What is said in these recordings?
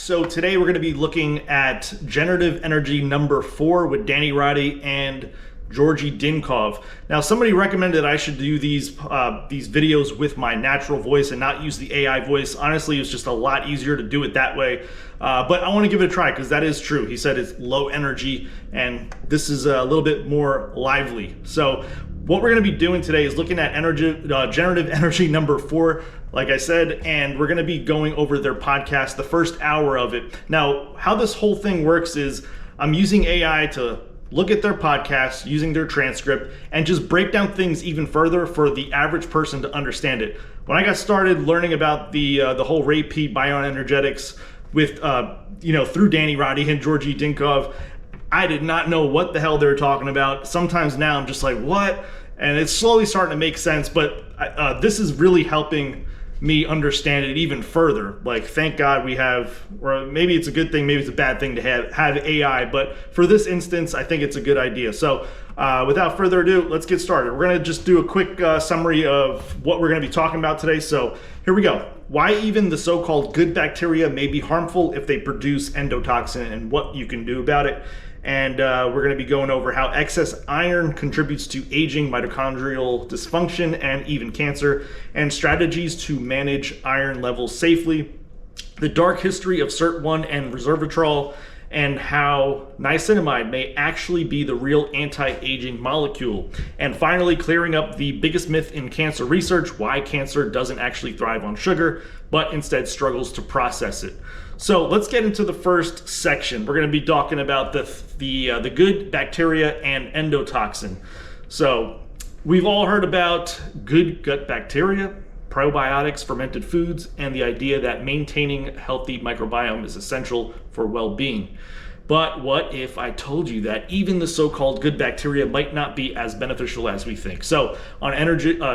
So today we're going to be looking at Generative Energy number 4 with Roddy and Georgi Dinkov. Now, somebody recommended I should do these videos with my natural voice and not use the AI voice. Honestly, it's just a lot easier to do it that way. But I want to give it a try because that is true. He said it's low energy and this is a little bit more lively. So what we're going to be doing today is looking at Generative Energy number 4, like I said, and we're going to be going over their podcast, the first hour of it. Now, how this whole thing works is I'm using AI to look at their podcast, using their transcript, and just break down things even further for the average person to understand it. When I got started learning about the whole repeat bioenergetics with through Roddy and Georgi Dinkov, I did not know what the hell they were talking about. Sometimes now I'm just like, what? And it's slowly starting to make sense, but this is really helping me understand it even further. Like, thank God we have, or maybe it's a good thing, maybe it's a bad thing to have AI, but for this instance, I think it's a good idea. So without further ado, let's get started. We're gonna just do a quick summary of what we're gonna be talking about today. So here we go. Why even the so-called good bacteria may be harmful if they produce endotoxin and what you can do about it. And we're going to be going over how excess iron contributes to aging, mitochondrial dysfunction, and even cancer, and strategies to manage iron levels safely, the dark history of SIRT1 and resveratrol, and how niacinamide may actually be the real anti-aging molecule. And finally, clearing up the biggest myth in cancer research, why cancer doesn't actually thrive on sugar, but instead struggles to process it. So let's get into the first section. We're going to be talking about the good bacteria and endotoxin. So we've all heard about good gut bacteria, probiotics, fermented foods, and the idea that maintaining a healthy microbiome is essential for well-being. But what if I told you that even the so-called good bacteria might not be as beneficial as we think? So on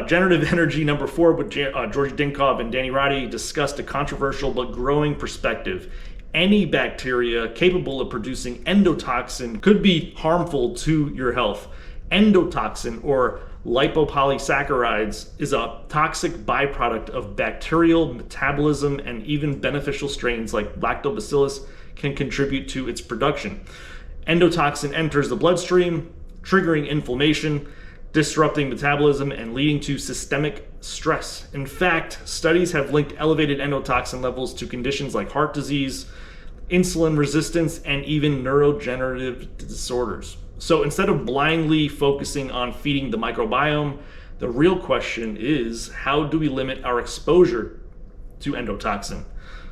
Generative Energy number 4 with Georgi Dinkov and Roddy discussed a controversial but growing perspective. Any bacteria capable of producing endotoxin could be harmful to your health. Endotoxin, or lipopolysaccharides, is a toxic byproduct of bacterial metabolism, and even beneficial strains like lactobacillus can contribute to its production. Endotoxin enters the bloodstream, triggering inflammation, disrupting metabolism, and leading to systemic stress. In fact, studies have linked elevated endotoxin levels to conditions like heart disease, insulin resistance, and even neurodegenerative disorders. So instead of blindly focusing on feeding the microbiome, the real question is, how do we limit our exposure to endotoxin?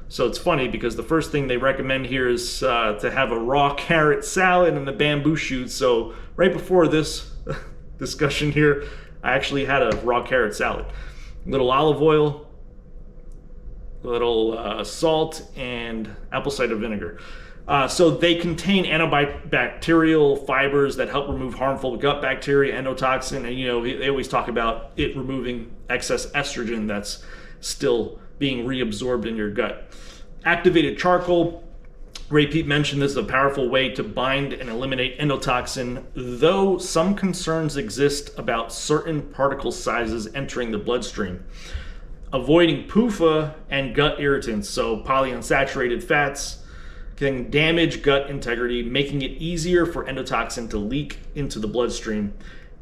So it's funny because the first thing they recommend here is to have a raw carrot salad and the bamboo shoots. So right before this discussion here, I actually had a raw carrot salad. A little olive oil, a little salt, and apple cider vinegar. So they contain antibacterial fibers that help remove harmful gut bacteria, endotoxin, and they always talk about it removing excess estrogen that's still being reabsorbed in your gut. Activated charcoal, Ray Pete mentioned this is a powerful way to bind and eliminate endotoxin, though some concerns exist about certain particle sizes entering the bloodstream. Avoiding PUFA and gut irritants, so polyunsaturated fats, can damage gut integrity, making it easier for endotoxin to leak into the bloodstream.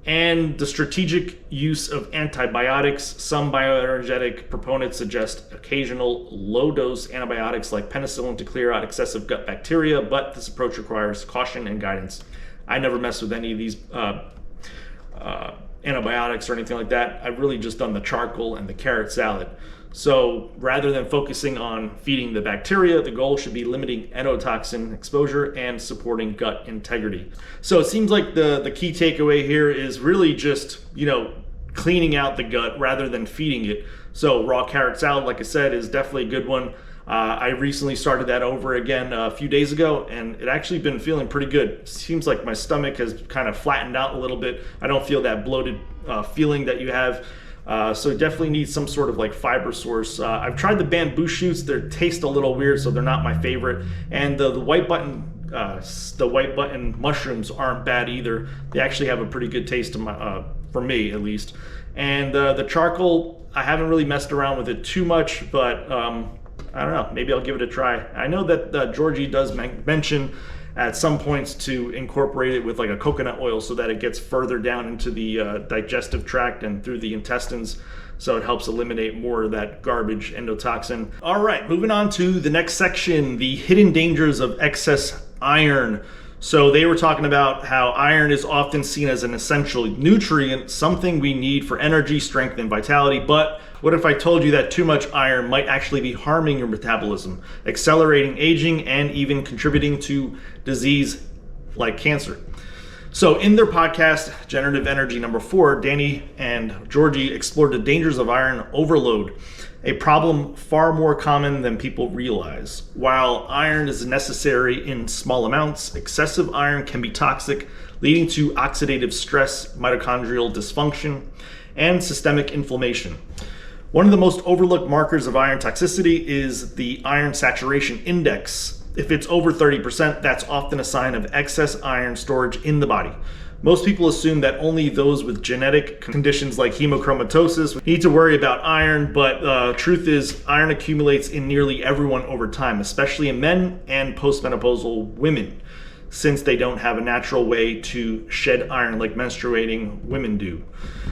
And the strategic use of antibiotics. Some bioenergetic proponents suggest occasional low-dose antibiotics like penicillin to clear out excessive gut bacteria, but this approach requires caution and guidance. I never mess with any of these antibiotics or anything like that. I've really just done the charcoal and the carrot salad. So rather than focusing on feeding the bacteria, the goal should be limiting endotoxin exposure and supporting gut integrity. So it seems like the key takeaway here is really just, cleaning out the gut rather than feeding it. So raw carrot salad, like I said, is definitely a good one. I recently started that over again a few days ago, and it actually been feeling pretty good. Seems like my stomach has kind of flattened out a little bit. I don't feel that bloated feeling that you have. So definitely need some sort of like fiber source. I've tried the bamboo shoots. They taste a little weird, so they're not my favorite. And the white button mushrooms aren't bad either. They actually have a pretty good taste for me at least. And the charcoal, I haven't really messed around with it too much, but I don't know, maybe I'll give it a try. I know that Georgi does mention at some points to incorporate it with like a coconut oil so that it gets further down into the digestive tract and through the intestines, so it helps eliminate more of that garbage endotoxin. All right, moving on to the next section, the hidden dangers of excess iron. So they were talking about how iron is often seen as an essential nutrient, something we need for energy, strength, and vitality. But what if I told you that too much iron might actually be harming your metabolism, accelerating aging, and even contributing to disease like cancer? So in their podcast, Generative Energy number 4, Danny and Georgi explored the dangers of iron overload, a problem far more common than people realize. While iron is necessary in small amounts, excessive iron can be toxic, leading to oxidative stress, mitochondrial dysfunction, and systemic inflammation. One of the most overlooked markers of iron toxicity is the iron saturation index. If it's over 30%, that's often a sign of excess iron storage in the body. Most people assume that only those with genetic conditions like hemochromatosis need to worry about iron, but truth is iron accumulates in nearly everyone over time, especially in men and postmenopausal women, since they don't have a natural way to shed iron like menstruating women do.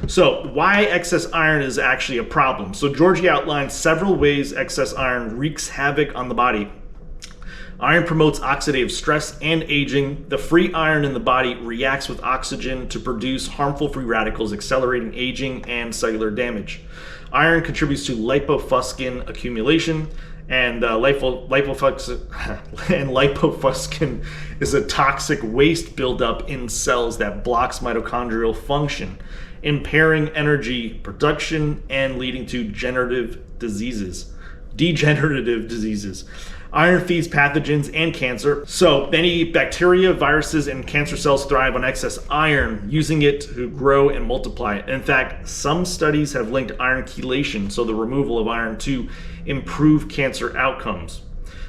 So why excess iron is actually a problem. So Georgi outlines several ways excess iron wreaks havoc on the body. Iron promotes oxidative stress and aging. The free iron in the body reacts with oxygen to produce harmful free radicals, accelerating aging and cellular damage. Iron contributes to lipofuscin accumulation, and lipofuscin is a toxic waste buildup in cells that blocks mitochondrial function, impairing energy production and leading to degenerative diseases. Iron feeds pathogens and cancer. So many bacteria, viruses, and cancer cells thrive on excess iron, using it to grow and multiply. In fact, some studies have linked iron chelation, so the removal of iron, to improve cancer outcomes.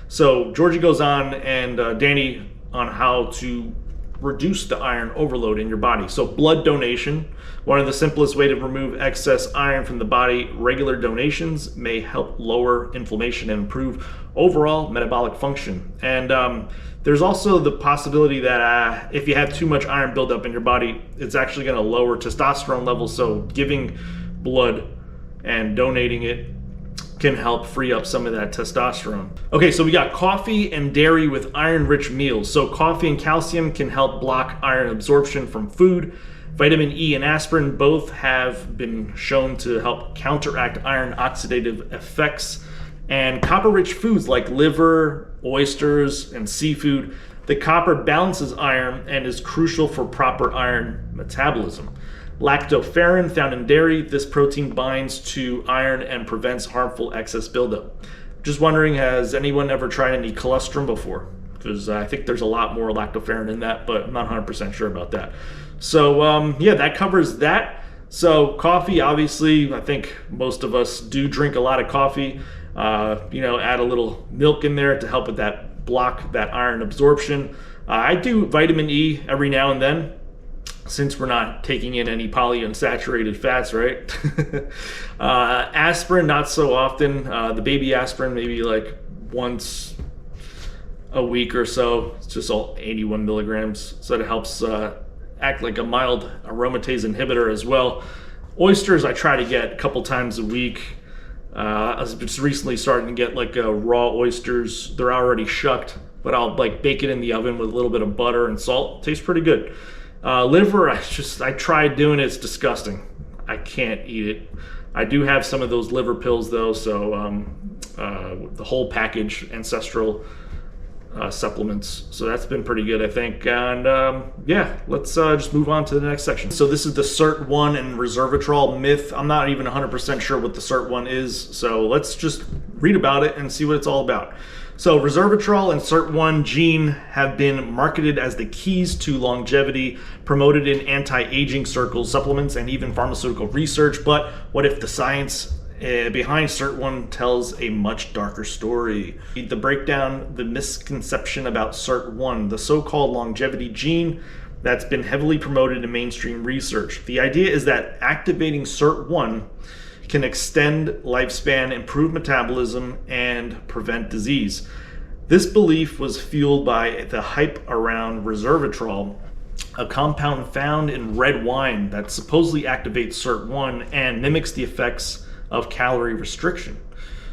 So Georgi goes on, and Danny, on how to reduce the iron overload in your body. So blood donation, one of the simplest way to remove excess iron from the body. Regular donations may help lower inflammation and improve overall metabolic function. And there's also the possibility that if you have too much iron buildup in your body, it's actually going to lower testosterone levels. So giving blood and donating it can help free up some of that testosterone. Okay, so we got coffee and dairy with iron-rich meals. So coffee and calcium can help block iron absorption from food. Vitamin E and aspirin both have been shown to help counteract iron oxidative effects. And copper-rich foods like liver, oysters, and seafood, the copper balances iron and is crucial for proper iron metabolism. Lactoferrin found in dairy, this protein binds to iron and prevents harmful excess buildup. Just wondering, has anyone ever tried any colostrum before? Because I think there's a lot more lactoferrin in that, but I'm not 100% sure about that. So yeah, that covers that. So coffee, obviously, I think most of us do drink a lot of coffee. Add a little milk in there to help with that, block that iron absorption. I do vitamin E every now and then, since we're not taking in any polyunsaturated fats, right? Aspirin, not so often. The baby aspirin, maybe like once a week or so. It's just all 81 milligrams, so it helps act like a mild aromatase inhibitor as well. Oysters, I try to get a couple times a week. I was just recently starting to get like raw oysters. They're already shucked, but I'll like bake it in the oven with a little bit of butter and salt. Tastes pretty good. Liver, I tried doing it. It's disgusting. I can't eat it. I do have some of those liver pills though, so the whole package, ancestral supplements. So that's been pretty good, I think. And yeah, let's just move on to the next section. So this is the SIRT1 and resveratrol myth. I'm not even 100% sure what the SIRT1 is, so let's just read about it and see what it's all about. So resveratrol and SIRT1 gene have been marketed as the keys to longevity, promoted in anti-aging circles, supplements, and even pharmaceutical research. But what if the science behind SIRT1 tells a much darker story? The breakdown, the misconception about SIRT1, the so-called longevity gene that's been heavily promoted in mainstream research. The idea is that activating SIRT1 can extend lifespan, improve metabolism, and prevent disease. This belief was fueled by the hype around resveratrol, a compound found in red wine that supposedly activates SIRT1 and mimics the effects of calorie restriction.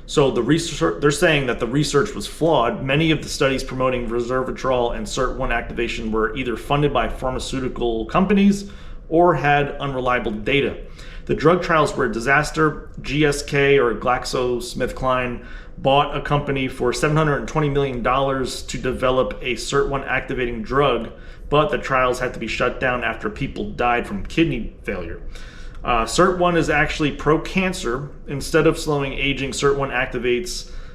So they're saying that the research was flawed. Many of the studies promoting resveratrol and SIRT1 activation were either funded by pharmaceutical companies or had unreliable data. The drug trials were a disaster. GSK, or GlaxoSmithKline, bought a company for $720 million to develop a SIRT1 activating drug, but the trials had to be shut down after people died from kidney failure. SIRT1 is actually pro-cancer. Instead of slowing aging, SIRT1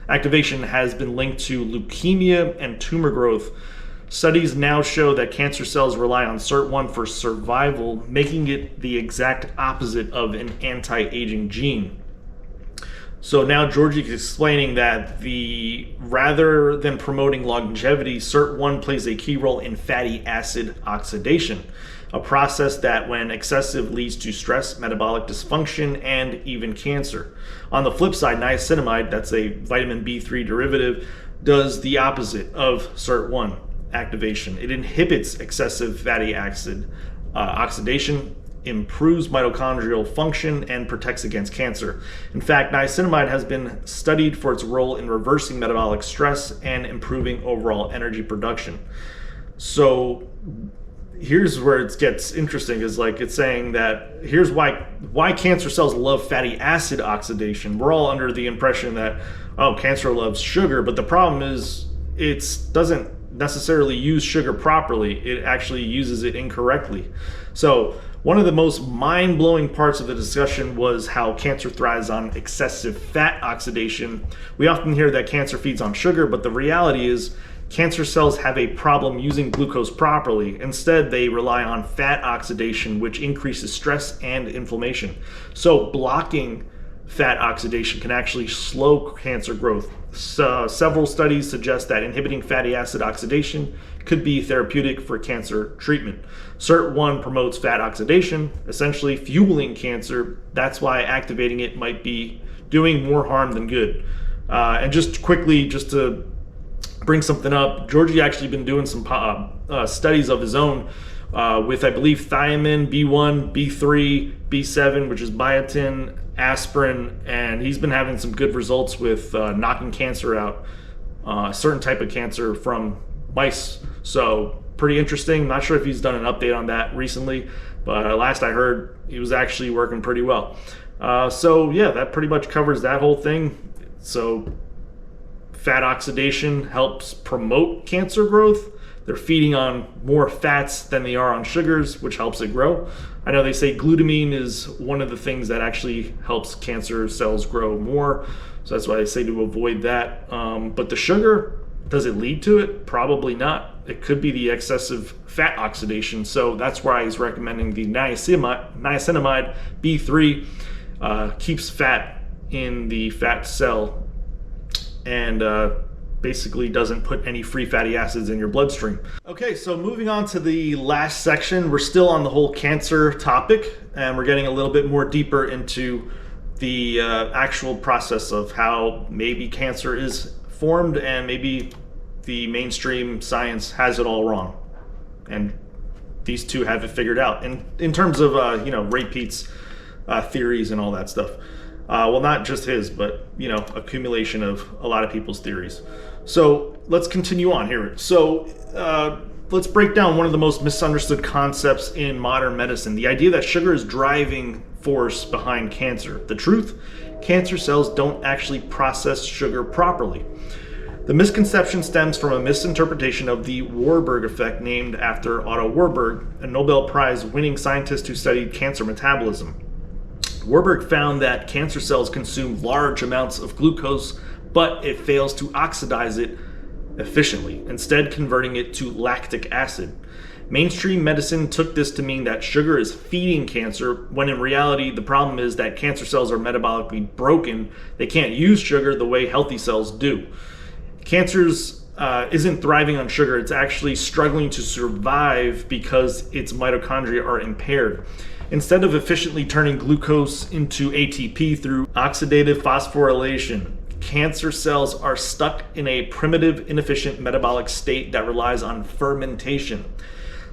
activation has been linked to leukemia and tumor growth. Studies now show that cancer cells rely on SIRT1 for survival, making it the exact opposite of an anti-aging gene. So now Georgi is explaining that rather than promoting longevity, SIRT1 plays a key role in fatty acid oxidation, a process that, when excessive, leads to stress, metabolic dysfunction, and even cancer. On the flip side, niacinamide, that's a vitamin B3 derivative, does the opposite of SIRT1 activation. It inhibits excessive fatty acid oxidation, improves mitochondrial function, and protects against cancer. In fact, niacinamide has been studied for its role in reversing metabolic stress and improving overall energy production. So here's where it gets interesting, is like it's saying that here's why cancer cells love fatty acid oxidation. We're all under the impression that, oh, cancer loves sugar, but the problem is it doesn't necessarily use sugar properly. It actually uses it incorrectly. So one of the most mind-blowing parts of the discussion was how cancer thrives on excessive fat oxidation. We often hear that cancer feeds on sugar, but the reality is cancer cells have a problem using glucose properly. Instead, they rely on fat oxidation, which increases stress and inflammation. So blocking fat oxidation can actually slow cancer growth. Several studies suggest that inhibiting fatty acid oxidation could be therapeutic for cancer treatment. SIRT1 promotes fat oxidation, essentially fueling cancer. That's why activating it might be doing more harm than good. And just quickly, just to bring something up, Georgi actually been doing some studies of his own with, I believe, thiamine, B1, B3, B7, which is biotin, aspirin, and he's been having some good results with knocking cancer out, a certain type of cancer from mice. So pretty interesting. Not sure if he's done an update on that recently, but last I heard he was actually working pretty well. So yeah, that pretty much covers that whole thing. So fat oxidation helps promote cancer growth. They're feeding on more fats than they are on sugars, which helps it grow. I know they say glutamine is one of the things that actually helps cancer cells grow more. So that's why they say to avoid that. But the sugar, does it lead to it? Probably not. It could be the excessive fat oxidation. So that's why he's recommending the niacinamide B3, keeps fat in the fat cell and basically doesn't put any free fatty acids in your bloodstream. Okay, so moving on to the last section, we're still on the whole cancer topic, and we're getting a little bit more deeper into the actual process of how maybe cancer is formed, and maybe the mainstream science has it all wrong, and these two have it figured out. And in terms of Ray Peat's theories and all that stuff. Well, not just his, but accumulation of a lot of people's theories. So let's continue on here. So let's break down one of the most misunderstood concepts in modern medicine, the idea that sugar is driving force behind cancer. The truth, cancer cells don't actually process sugar properly. The misconception stems from a misinterpretation of the Warburg Effect, named after Otto Warburg, a Nobel Prize winning scientist who studied cancer metabolism. Warburg found that cancer cells consume large amounts of glucose, but it fails to oxidize it efficiently, instead converting it to lactic acid. Mainstream medicine took this to mean that sugar is feeding cancer, when in reality the problem is that cancer cells are metabolically broken. They can't use sugar the way healthy cells do. Cancer's isn't thriving on sugar, it's actually struggling to survive because its mitochondria are impaired. instead of efficiently turning glucose into ATP through oxidative phosphorylation. Cancer cells are stuck in a primitive, inefficient metabolic state that relies on fermentation.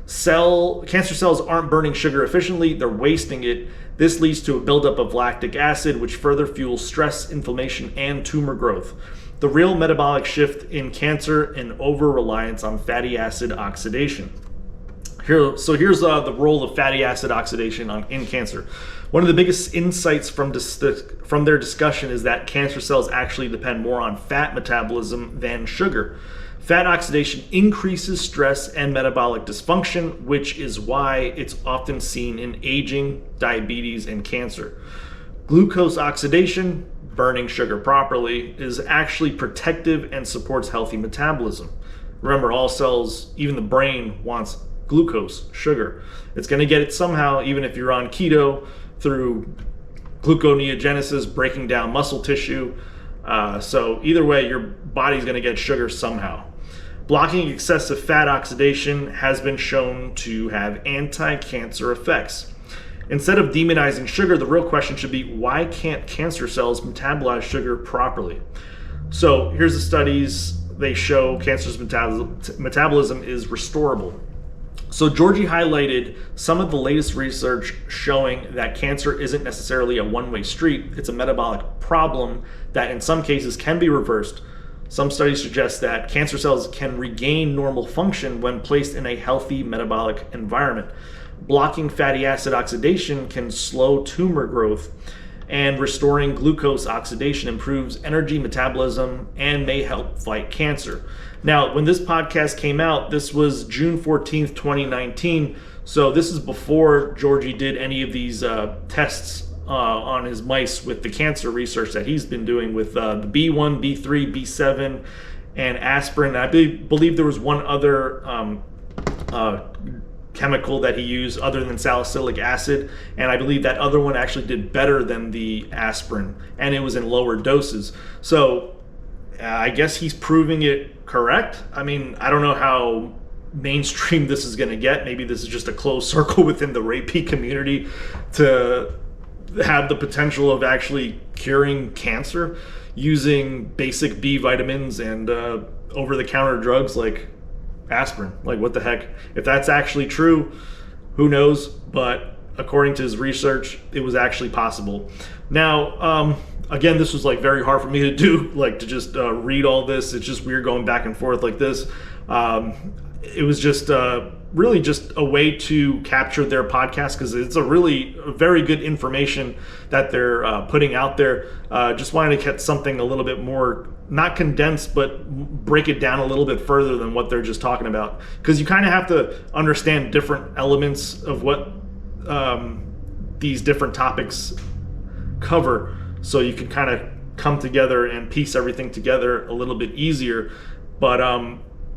Cancer cells aren't burning sugar efficiently, they're wasting it. This leads to a buildup of lactic acid, which further fuels stress, inflammation, and tumor growth. The real metabolic shift in cancer and over-reliance on fatty acid oxidation. Here's the role of fatty acid oxidation in cancer. One of the biggest insights from their discussion is that cancer cells actually depend more on fat metabolism than sugar. Fat oxidation increases stress and metabolic dysfunction, which is why it's often seen in aging, diabetes, and cancer. Glucose oxidation, burning sugar properly, is actually protective and supports healthy metabolism. Remember, all cells, even the brain, wants glucose, sugar. It's going to get it somehow, even if you're on keto, through gluconeogenesis, breaking down muscle tissue. So either way, your body's going to get sugar somehow. Blocking excessive fat oxidation has been shown to have anti-cancer effects. Instead of demonizing sugar, the real question should be, why can't cancer cells metabolize sugar properly? So here's the studies. They show cancer's metabolism is restorable. So Georgi highlighted some of the latest research showing that cancer isn't necessarily a one-way street. It's a metabolic problem that in some cases can be reversed. Some studies suggest that cancer cells can regain normal function when placed in a healthy metabolic environment. Blocking fatty acid oxidation can slow tumor growth, and restoring glucose oxidation improves energy metabolism and may help fight cancer. Now, when this podcast came out, this was June 14th, 2019. So this is before Georgi did any of these tests on his mice with the cancer research that he's been doing with the B1, B3, B7, and aspirin. I believe there was one other chemical that he used other than salicylic acid, and I believe that other one actually did better than the aspirin, and it was in lower doses. So I guess he's proving it correct. I mean, I don't know how mainstream this is going to get. Maybe this is just a closed circle within the rapey community to have the potential of actually curing cancer using basic B vitamins and over-the-counter drugs like aspirin. Like, what the heck? If that's actually true, who knows? But according to his research, it was actually possible. Now, again, this was like very hard for me to do, like to just read all this. It's just weird going back and forth like this. It was just really just a way to capture their podcast, because it's a very good information that they're putting out there. Just wanted to get something a little bit more, not condensed, but break it down a little bit further than what they're just talking about, because you kind of have to understand different elements of what these different topics cover, so you can kind of come together and piece everything together a little bit easier. But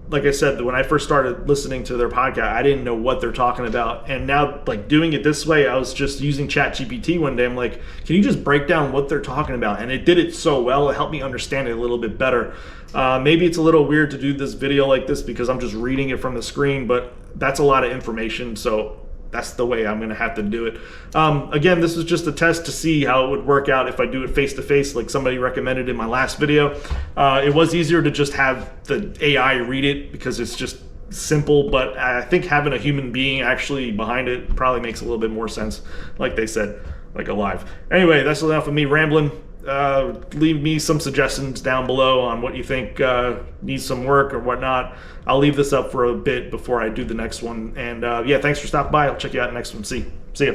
like I said, when I first started listening to their podcast, I didn't know what they're talking about. And now, like, doing it this way, I was just using ChatGPT one day. I'm like, can you just break down what they're talking about? And it did it so well. It helped me understand it a little bit better. Maybe it's a little weird to do this video like this because I'm just reading it from the screen, but that's a lot of information. So that's the way I'm going to have to do it. Again, this was just a test to see how it would work out if I do it face-to-face like somebody recommended in my last video. It was easier to just have the AI read it because it's just simple, but I think having a human being actually behind it probably makes a little bit more sense, like they said, like alive. Anyway, that's enough of me rambling. Leave me some suggestions down below on what you think needs some work or whatnot. I'll leave this up for a bit before I do the next one. And yeah, thanks for stopping by. I'll check you out in the next one. See ya.